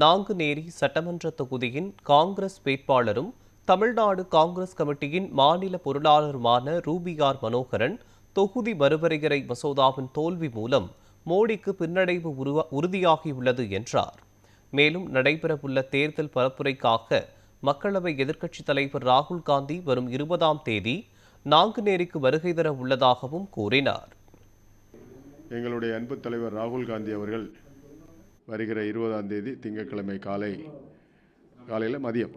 நாங்குநேரி சட்டமன்ற தொகுதியின் காங்கிரஸ் வேட்பாளரும் தமிழ்நாடு காங்கிரஸ் கமிட்டியின் மாநில பொருளாளருமான ரூபியார் மனோகரன் தொகுதி மறுவரையறை மசோதாவின் தோல்வி மூலம் மோடிக்கு பின்னடைவு உறுதியாகியுள்ளது என்றார். மேலும் நடைபெறவுள்ள தேர்தல் பரப்புரைக்காக மக்களவை எதிர்க்கட்சித் தலைவர் ராகுல் காந்தி வரும் 20ஆம் தேதி நாங்குநேரிக்கு வருகை தர உள்ளதாகவும் கூறினார். எங்களுடைய அன்பு தலைவர் ராகுல் காந்தி அவர்கள் வருகிற 20ஆம் தேதி திங்கட்கிழமை காலையில் மதியம்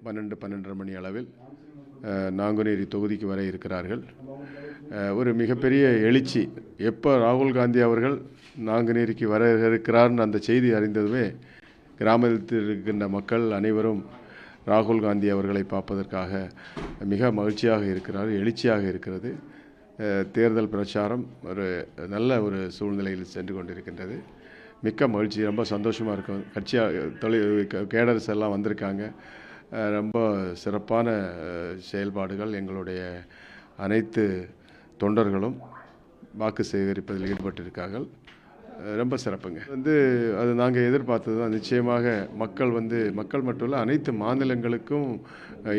12:30 மணி அளவில் நாங்குநேரி தொகுதிக்கு வர இருக்கிறார்கள். ஒரு மிகப்பெரிய எழுச்சி. எப்போ ராகுல் காந்தி அவர்கள் நாங்குநேரிக்கு வர இருக்கிறார்னு அந்த செய்தி அறிந்ததுமே கிராமத்தில் இருக்கின்ற மக்கள் அனைவரும் ராகுல் காந்தி அவர்களை பார்ப்பதற்காக மிக மகிழ்ச்சியாக இருக்கிறார், எழுச்சியாக இருக்கிறது. தேர்தல் பிரச்சாரம் ஒரு நல்ல ஒரு சூழ்நிலையில் சென்று கொண்டிருக்கின்றது. மிக்க மகிழ்ச்சி, ரொம்ப சந்தோஷமாக இருக்கும். கேடர்ஸ் எல்லாம் வந்திருக்காங்க. ரொம்ப சிறப்பான செயல்பாடுகள். எங்களுடைய அனைத்து தொண்டர்களும் வாக்கு சேகரிப்பதில் ஈடுபட்டிருக்கார்கள். ரொம்ப சிறப்புங்க. அது நாங்கள் எதிர்பார்த்தது தான். நிச்சயமாக மக்கள் மட்டும் இல்லை, அனைத்து மாநிலங்களுக்கும்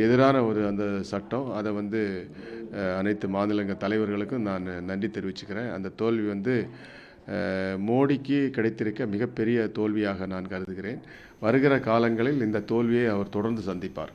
எதிரான அந்த சட்டம். அதை அனைத்து மாநில தலைவர்களுக்கும் நான் நன்றி தெரிவிச்சுக்கிறேன். அந்த தோல்வி மோடிக்கு கிடைத்திருக்க மிகப்பெரிய தோல்வியாக நான் கருதுகிறேன். வருகிற காலங்களில் இந்த தோல்வியை அவர் தொடர்ந்து சந்திப்பார்.